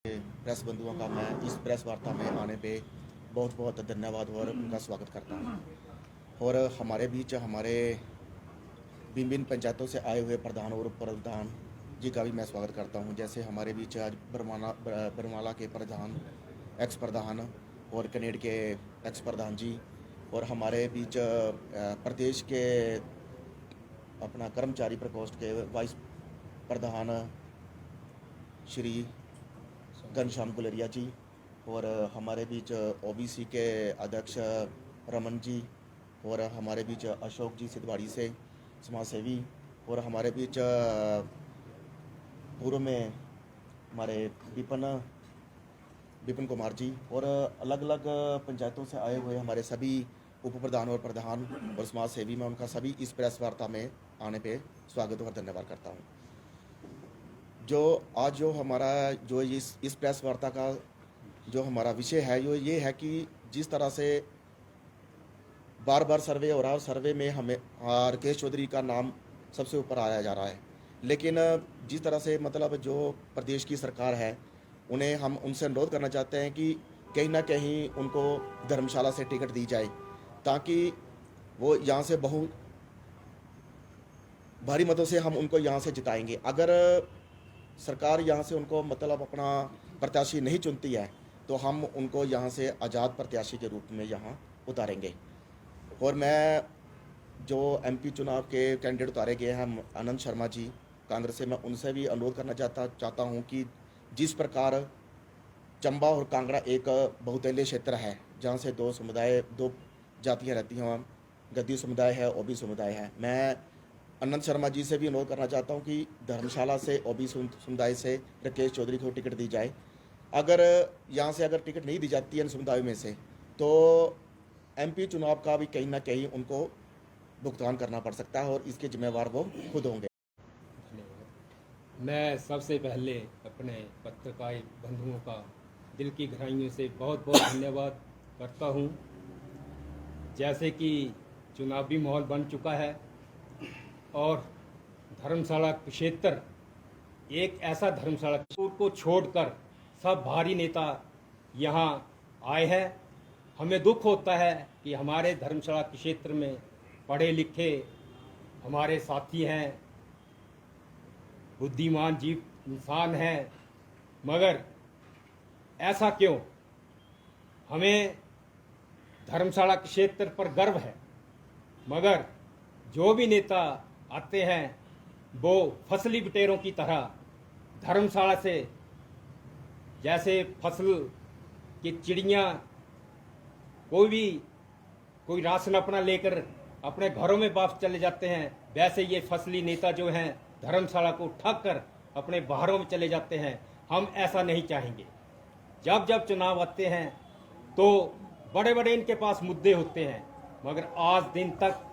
Press बंधुओं का मैं इस प्रेस वार्ता में आने पे बहुत बहुत धन्यवाद और उनका स्वागत करता हूँ। और हमारे बीच हमारे भिन्न भिन्न पंचायतों से आए हुए प्रधान और उप प्रधान जी का भी मैं स्वागत करता हूँ। जैसे हमारे बीच आज बरमाला के प्रधान, एक्स प्रधान और कनेड के एक्स प्रधान जी, और हमारे बीच प्रदेश के अपना कर्मचारी प्रकोष्ठ के वाइस प्रधान श्री घनश्याम गुलेरिया जी, और हमारे बीच ओबीसी के अध्यक्ष रमन जी, और हमारे बीच अशोक जी सिद्धवाड़ी से समाज सेवी, और हमारे बीच पूर्व में हमारे विपिन कुमार जी, और अलग अलग पंचायतों से आए हुए हमारे सभी उप प्रधान और प्रधान और समाज सेवी, मैं उनका सभी इस प्रेस वार्ता में आने पे स्वागत और धन्यवाद करता हूँ। जो हमारा जो इस प्रेस वार्ता का जो हमारा विषय है ये है कि जिस तरह से बार बार सर्वे हो रहा है और सर्वे में हमें राकेश चौधरी का नाम सबसे ऊपर आया जा रहा है, लेकिन जिस तरह से मतलब जो प्रदेश की सरकार है हम उनसे अनुरोध करना चाहते हैं कि कहीं ना कहीं उनको धर्मशाला से टिकट दी जाए, ताकि वो यहाँ से बहुत भारी मतों से हम उनको यहाँ से जिताएंगे। अगर सरकार यहाँ से उनको मतलब अपना प्रत्याशी नहीं चुनती है तो हम उनको यहाँ से आज़ाद प्रत्याशी के रूप में यहाँ उतारेंगे। और मैं जो एमपी चुनाव के कैंडिडेट उतारे गए हैं आनंद शर्मा जी कांग्रेस से, मैं उनसे भी अनुरोध करना चाहता हूँ कि जिस प्रकार चंबा और कांगड़ा एक बहुतलीय क्षेत्र है जहाँ से दो जातियाँ रहती हैं, गद्दी समुदाय है, ओबी समुदाय है, मैं आनंद शर्मा जी से भी अनुरोध करना चाहता हूं कि धर्मशाला से ओबी समुदाय से राकेश चौधरी को टिकट दी जाए। अगर यहाँ से टिकट नहीं दी जाती है इन समुदायों में से तो एमपी चुनाव का भी कहीं ना कहीं उनको भुगतान करना पड़ सकता है और इसके जिम्मेवार वो खुद होंगे। मैं सबसे पहले अपने पत्रकार बंधुओं का दिल की गहराइयों से बहुत बहुत धन्यवाद करता हूँ। जैसे कि चुनावी माहौल बन चुका है और धर्मशाला क्षेत्र एक ऐसा धर्मशाला को छोड़कर सब भारी नेता यहाँ आए हैं। हमें दुख होता है कि हमारे धर्मशाला क्षेत्र में पढ़े लिखे हमारे साथी हैं, बुद्धिमान जीव इंसान हैं, मगर ऐसा क्यों? हमें धर्मशाला क्षेत्र पर गर्व है, मगर जो भी नेता आते हैं वो फसली बटेरों की तरह धर्मशाला से जैसे फसल की चिड़ियाँ कोई राशन अपना लेकर अपने घरों में वापस चले जाते हैं, वैसे ये फसली नेता जो हैं धर्मशाला को ठग कर अपने बाहरों में चले जाते हैं। हम ऐसा नहीं चाहेंगे। जब जब चुनाव आते हैं तो बड़े बड़े इनके पास मुद्दे होते हैं, मगर आज दिन तक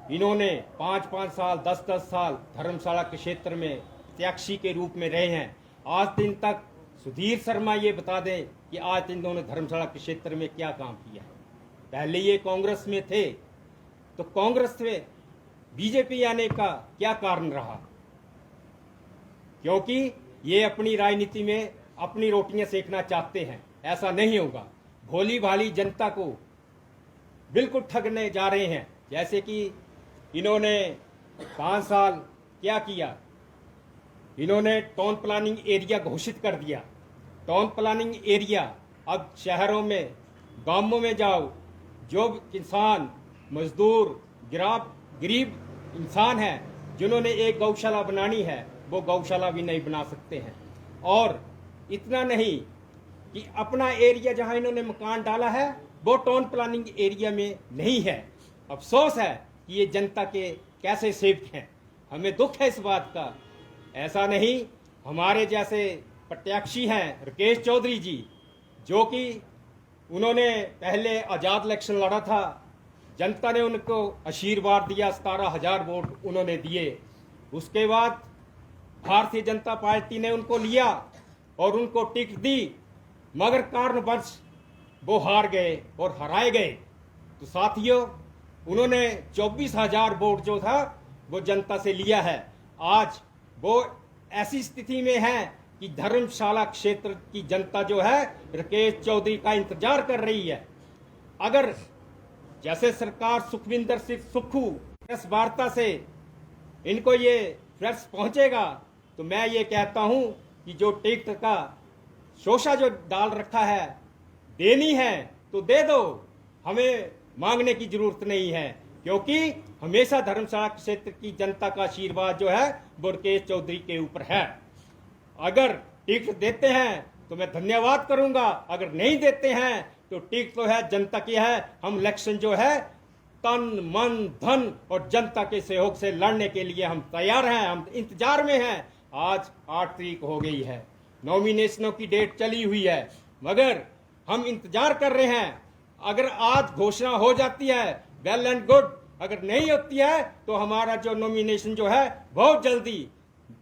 इन्होंने 5-5 साल 10-10 साल धर्मशाला के क्षेत्र में प्रत्याशी के रूप में रहे हैं। आज दिन तक सुधीर शर्मा ये बता दें कि आज इन्होंने धर्मशाला के क्षेत्र में क्या काम किया है। पहले ये कांग्रेस में थे तो कांग्रेस में बीजेपी आने का क्या कारण रहा? क्योंकि ये अपनी राजनीति में अपनी रोटियां सेकना चाहते हैं। ऐसा नहीं होगा। भोली भाली जनता को बिल्कुल ठगने जा रहे हैं। जैसे कि इन्होंने 5 साल क्या किया? इन्होंने टाउन प्लानिंग एरिया घोषित कर दिया। टाउन प्लानिंग एरिया अब शहरों में, गांवों में जाओ, जो किसान मजदूर गरीब इंसान है जिन्होंने एक गौशाला बनानी है वो गौशाला भी नहीं बना सकते हैं। और इतना नहीं कि अपना एरिया जहां इन्होंने मकान डाला है वो टाउन प्लानिंग एरिया में नहीं है। अफसोस है कि ये जनता के कैसे सेवक हैं। हमें दुख है इस बात का। ऐसा नहीं, हमारे जैसे प्रत्याशी हैं राकेश चौधरी जी, जो कि उन्होंने पहले आज़ाद इलेक्शन लड़ा था, जनता ने उनको आशीर्वाद दिया, 17,000 वोट उन्होंने दिए। उसके बाद भारतीय जनता पार्टी ने उनको लिया और उनको टिकट दी, मगर कारणवश वो हार गए और हराए गए। तो साथियों, उन्होंने 24,000 वोट जो था वो जनता से लिया है। आज वो ऐसी स्थिति में है कि धर्मशाला क्षेत्र की जनता जो है राकेश चौधरी का इंतजार कर रही है। अगर जैसे सरकार सुखविंदर सिंह सुक्खू प्रेस वार्ता से इनको ये प्रेस पहुंचेगा, तो मैं ये कहता हूं कि जो टिकट का शोषा जो डाल रखा है, देनी है तो दे दो, हमें मांगने की जरूरत नहीं है, क्योंकि हमेशा धर्मशाला क्षेत्र की जनता का आशीर्वाद जो है वो राकेश चौधरी के ऊपर है। अगर टिकट देते हैं तो मैं धन्यवाद करूंगा, अगर नहीं देते हैं तो टिकट तो है जनता की है। हम इलेक्शन जो है तन मन धन और जनता के सहयोग से लड़ने के लिए हम तैयार हैं, हम इंतजार में हैं। आज 8 तारीख हो गई है, नॉमिनेशनों की डेट चली हुई है, मगर हम इंतजार कर रहे हैं। अगर आज घोषणा हो जाती है वेल एंड गुड, अगर नहीं होती है तो हमारा जो नॉमिनेशन जो है बहुत जल्दी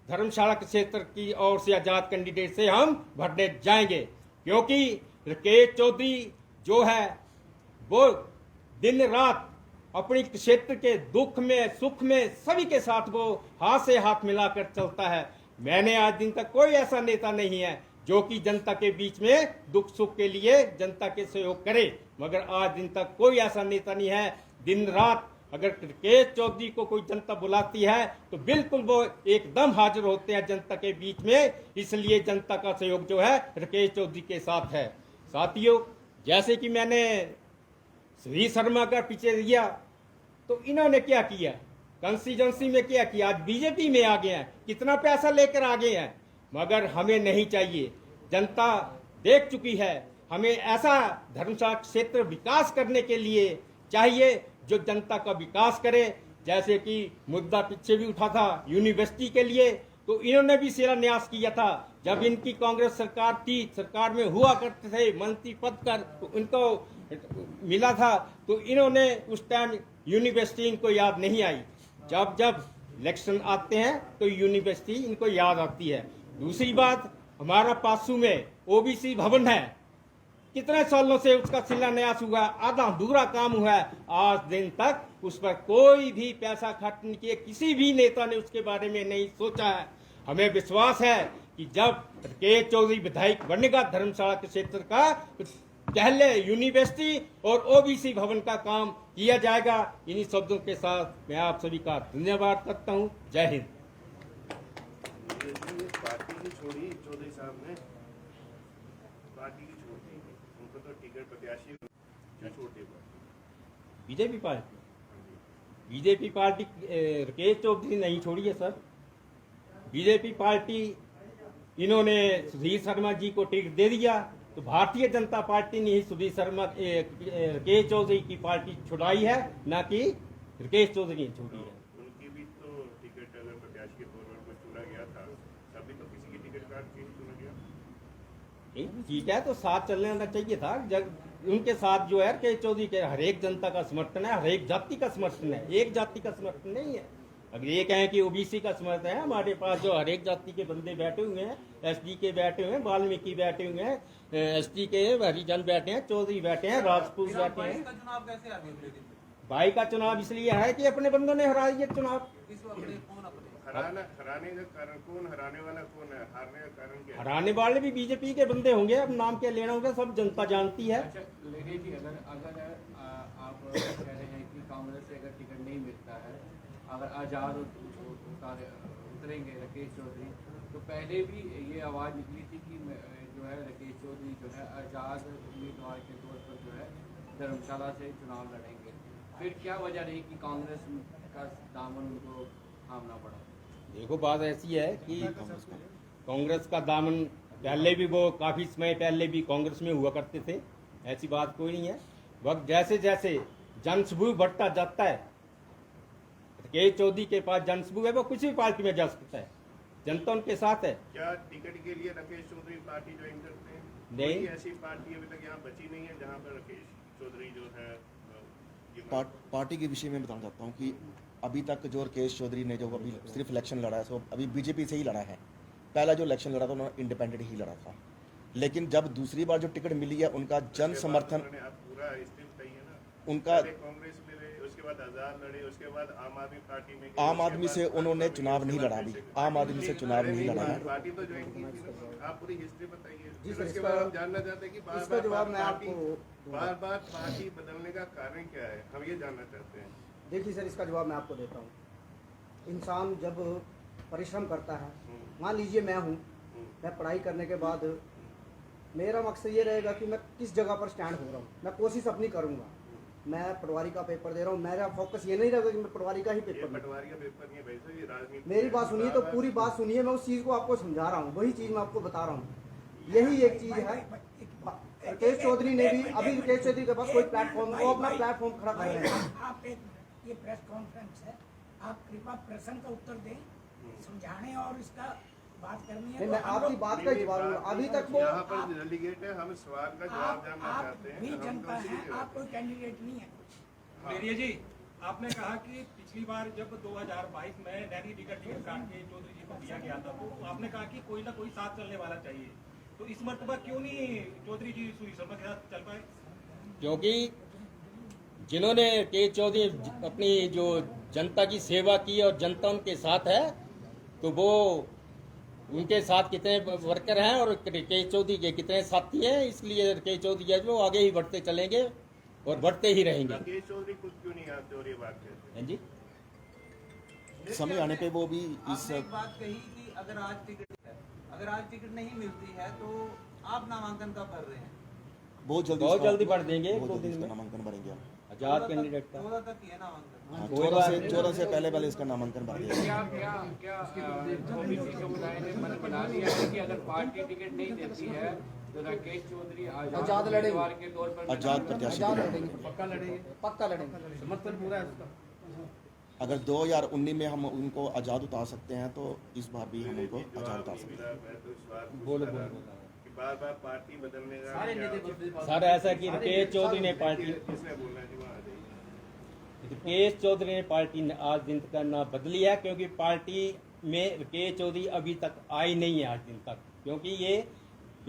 धर्मशाला क्षेत्र की ओर से आजाद कैंडिडेट से हम भरने जाएंगे, क्योंकि राकेश चौधरी जो है वो दिन रात अपनी क्षेत्र के दुख में सुख में सभी के साथ वो हाथ से हाथ मिलाकर चलता है। मैंने आज दिन तक कोई ऐसा नेता नहीं है जो कि जनता के बीच में दुख सुख के लिए जनता के सहयोग करे, मगर आज दिन तक कोई ऐसा नेता नहीं है। दिन रात अगर राकेश चौधरी को कोई जनता बुलाती है तो बिल्कुल वो एकदम हाजिर होते हैं जनता के बीच में, इसलिए जनता का सहयोग जो है राकेश चौधरी के साथ है। साथियों, जैसे कि मैंने श्री शर्मा का पीछे दिया, तो इन्होंने क्या किया, कंस्टिट्यूंसी में क्या किया, आज बीजेपी में आ गए हैं, कितना पैसा लेकर आ गए हैं, मगर हमें नहीं चाहिए। जनता देख चुकी है, हमें ऐसा धर्मशाला क्षेत्र विकास करने के लिए चाहिए जो जनता का विकास करे। जैसे कि मुद्दा पीछे भी उठा था यूनिवर्सिटी के लिए, तो इन्होंने भी शिलान्यास किया था। जब इनकी कांग्रेस सरकार थी, सरकार में हुआ करते थे मंत्री पद कर, तो इनको मिला था, तो इन्होंने उस टाइम यूनिवर्सिटी इनको याद नहीं आई। जब जब इलेक्शन आते हैं तो यूनिवर्सिटी इनको याद आती है। दूसरी बात, हमारा पासू में ओबीसी भवन है, कितने सालों से उसका शिलान्यास हुआ, आधा अधूरा काम हुआ है, आज दिन तक उस पर कोई भी पैसा खर्च नहीं किया, किसी भी नेता ने उसके बारे में नहीं सोचा है। हमें विश्वास है कि जब राकेश चौधरी विधायक बनेगा धर्मशाला के क्षेत्र का, तो पहले यूनिवर्सिटी और ओबीसी भवन का काम किया जाएगा। इन्हीं शब्दों के साथ मैं आप सभी का धन्यवाद करता हूँ। जय हिंद। पार्टी की छोड़ी चौधरी साहब ने, पार्टी की छोड़ दी, उनको तो टिकट प्रत्याशी क्या छोड़ दी? बीजेपी पार्टी राकेश चौधरी नहीं छोड़ी है सर। बीजेपी पार्टी इन्होंने सुधीर शर्मा जी को टिकट दे दिया, तो भारतीय जनता पार्टी ने ही सुधीर शर्मा राकेश चौधरी की पार्टी छुड़ाई है, ना कि राकेश चौधरी ने छोड़ी है। उनकी भी तो टिकट अगर प्रत्याशी के तौर पर चुना गया था, तभी तो किसी की टिकट काट के चुना गया। ठीक है, तो साथ चलने आना चाहिए था। जब उनके साथ जो है राकेश चौधरी के हर एक जनता का समर्थन है, हर एक जाति का समर्थन है, एक जाति का समर्थन नहीं है। अगर ये कहें कि ओबीसी का समर्थन है, हमारे पास जो हर एक जाति के बंदे बैठे हुए हैं, एसडी के बैठे हुए हैं, वाल्मीकि बैठे हुए हैं, एसटी के हरिजन बैठे हैं, चौधरी बैठे हैं, राजपूत बैठे हैं। भाई का चुनाव इसलिए है कि अपने बंदों ने हरा दिया चुनाव। हराने का कारण कौन, हराने वाला कौन है, हारने का कारण क्या है? हराने वाले भी बीजेपी के बंदे होंगे, अब नाम क्या लेना होगा, सब जनता जानती है। लेकिन जी अगर आप कह रहे हैं कि कांग्रेस से अगर टिकट नहीं मिलता है, अगर आज़ाद उतरेंगे राकेश चौधरी, तो पहले भी ये आवाज़ निकली थी कि जो है राकेश चौधरी जो है आज़ाद उम्मीदवार के तौर पर जो है धर्मशाला से चुनाव लड़ेंगे। फिर क्या वजह रही कि कांग्रेस का दामन उनको थामना पड़ा? देखो, बात ऐसी है कि कांग्रेस का दामन पहले भी, वो काफी समय पहले भी कांग्रेस में हुआ करते थे, ऐसी बात कोई नहीं है। वक्त जैसे जैसे जनसमूह बढ़ता जाता है, राकेश चौधरी के पास जनसमूह है, वो किसी भी पार्टी में जा सकता है, जनता उनके साथ है। क्या टिकट के लिए राकेश चौधरी पार्टी ज्वाइन करते हैं? नहीं। कोई ऐसी पार्टी अभी तक यहाँ बची नहीं है जहाँ पर राकेश चौधरी जो है पार्टी के विषय में बताना चाहता हूँ कि अभी तक जो राकेश चौधरी ने जो अभी सिर्फ इलेक्शन लड़ा है, सो अभी बीजेपी से ही लड़ा है। पहला जो इलेक्शन लड़ा था उन्होंने इंडिपेंडेंट ही लड़ा था, लेकिन जब दूसरी बार जो टिकट मिली है, उनका जन समर्थन, पूरा स्थिति है ना, उनका कांग्रेस में रहे, उसके उसके बाद आजाद लड़े, उसके बाद आम आदमी पार्टी में गए, आम उसके आदमी बाद से उन्होंने भाजपा में चुनाव गए, नहीं उसके लड़ा बाद अभी। फिर से- आम आदमी से चुनाव नहीं लड़ा है। पार्टी तो ज्वाइन की थी, आप पूरी हिस्ट्री बताइए। जी फिर सर, उसके इसका- बाद हम जानना चाहते हैं कि बार इसका जवाब मैं आपको बार बार पार्टी बदलने का कारण क्या है, हम ये जानना चाहते हैं। देखिए सर, इसका जवाब मैं आपको देता हूँ। इंसान जब परिश्रम करता है, मान लीजिए मैं हूँ, मैं पढ़ाई करने के बाद मेरा मकसद ये रहेगा कि मैं किस जगह पर स्टैंड हो रहा हूँ, मैं कोशिश अपनी करूँगा। मैं पटवारी का पेपर दे रहा हूँ, मेरा फोकस ये नहीं रहेगा कि मैं पटवारी का ही ये पेपर दूं। पटवारी का पेपर नहीं है भाई साहब, ये राजनीति मेरी है। बात सुनिए तो पूरी बात सुनिए, मैं उस चीज़ को आपको समझा रहा हूँ, वही चीज़ मैं आपको बता रहा हूँ। यही एक चीज़ है। राकेश चौधरी ने भी, अभी राकेश चौधरी के पास कोई प्लेटफॉर्म, वो अपना प्लेटफॉर्म खड़ा कर रहे हैं। आप एक, ये प्रेस कॉन्फ्रेंस है, आप कृपया प्रश्न का उत्तर दें, समझाने और इसका बात करनी है। नहीं, तो मैं हम आपकी लोग- बात का जवाब दूंगा। अभी तक वो यहाँ पर डेलीगेट है, हम सवाल का जवाब जानना आप चाहते हैं। भी हम तो जनता उसी है, के आप कोई कैंडिडेट नहीं है। मेरिया जी, आपने कहा कि पिछली बार जब 2022 में नैनी टिकट काट के चौधरी जी को दिया गया था, तो आपने कहा कि कोई ना कोई साथ चलने वाला चाहिए, तो इस मरतबा क्यों नहीं चौधरी जी सूरी शर्मा के साथ चल पाए? क्योंकि जिन्होंने के चौधरी अपनी जो जनता की सेवा की और जनता उनके साथ है, तो वो उनके साथ कितने वर्कर हैं और के चौधरी के कितने साथी हैं, इसलिए के चौधरी है जो आगे ही बढ़ते चलेंगे और बढ़ते ही रहेंगे। राकेश चौधरी खुद क्यों नहीं आते और ये बात कहते हैं? हैं जी, समय आने पे वो भी इस आपने एक बात कही कि अगर आज टिकट नहीं मिलती है तो आप नामांकन कब भर रहे हैं? बहुत जल्दी बहुत इसका- जल्दी भर देंगे, बहुत दो जल्दी दिन इसका में। नामांकन भरेंगे हम। आजाद कैंडिडेट का 14 तक ही है नामांकन। हाँ, कोई बात 14 से पहले इसका नामांकन भर दिया। क्या क्या क्या ओबीसी समुदाय ने मन बना लिया है कि अगर पार्टी टिकट नहीं देती है तो राकेश चौधरी आजाद लड़ेंगे। उम्मीदवार के तौर पर आजाद प्रत्याशी आजाद को- लड़ेंगे, पक्का लड़ेंगे? पक्का लड़ेंगे। समर्थन पूरा है उसका? अगर 2019 में हम उनको आज़ाद उतार सकते हैं तो इस बार भी हम उनको आज़ाद उतार सकते हैं। मैं तो सवाल पूछ बोलो, रहा बोलो, था कि बार बार पार्टी बदलने का सारे क्या- नेता सर ऐसा कि के चौधरी ने पार्टी किसने बोलना है जी, वहाँ आ जाइए। के चौधरी ने पार्टी आज दिन तक ना बदली है, क्योंकि पार्टी में के चौधरी अभी तक आई नहीं है आज दिन तक, क्योंकि ये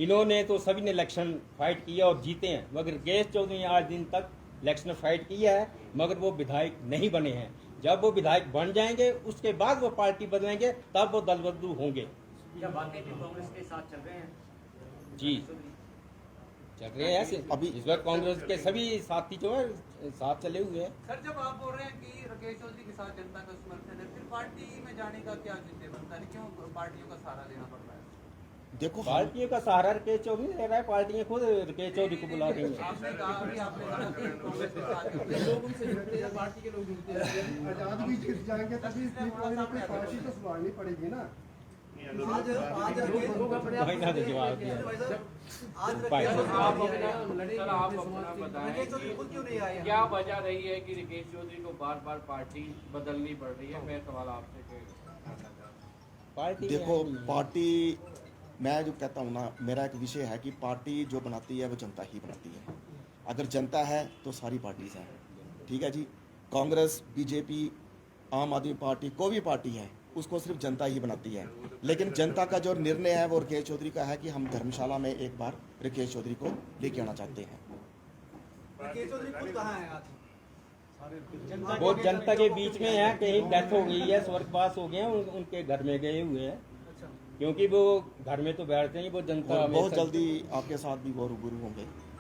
इन्होंने तो सभी ने इलेक्शन फाइट किया और जीते हैं, मगर के चौधरी ने आज दिन तक इलेक्शन फाइट किया है, मगर वो विधायक नहीं बने हैं। जब वो विधायक बन जाएंगे उसके बाद वो पार्टी बदलेंगे, तब वो दल बदलू होंगे। क्या बाकी भी कांग्रेस के साथ चल रहे हैं? जी चल रहे हैं ऐसे। अभी इस बार कांग्रेस के सभी साथी जो है साथ चले हुए हैं। सर, जब आप बोल रहे हैं कि राकेश चौधरी के साथ जनता का समर्थन है, फिर पार्टी में जाने का क्या जिम्मे बनता है? क्यों पार्टियों का सहारा लेना पड़ रहा है? देखो हम पार्टियों का सहारा के चौधरी ले रहा है, पार्टियां खुद के चौधरी को बुला रही हैं। आपने कहा अभी आपने कहा कि कांग्रेस के साथ चल रहे हैं। लोग उनसे जुड़ते हैं, पार्टी के लोग जुड़ते हैं। आजाद भी जीत जाएंगे तभी कोई ना कोई पार्टी तो संभालनी पड़ेगी ना। नहीं, अनुरोध भाई ना तो जवाब दिया। भाई आप अपना सर आप अपना बताएं कि क्या वजह रही है कि राकेश चौधरी को बार बार पार्टी बदलनी पड़ रही है? मैं सवाल आपसे पार्टी देखो पार्टी, मैं जो कहता हूँ ना, मेरा एक विषय है कि पार्टी जो बनाती है वो जनता ही बनाती है। अगर जनता है तो सारी पार्टीज हैं, ठीक है जी। कांग्रेस, बीजेपी, आम आदमी पार्टी, कोई भी पार्टी है, उसको सिर्फ जनता ही बनाती है। लेकिन जनता का जो निर्णय है वो राकेश चौधरी का है कि हम धर्मशाला में एक बार राकेश चौधरी को लेके आना चाहते हैं। राकेश चौधरी खुद कहाँ है आज? वो जनता के बीच में है, कहीं डेथ हो गई है, स्वर्गवास हो गए हैं, उनके घर में गए हुए हैं, क्योंकि वो घर में तो बैठते हैं, वो जनता और बहुत हमेशा- जल्दी आपके साथ भी वो रूबरू होंगे।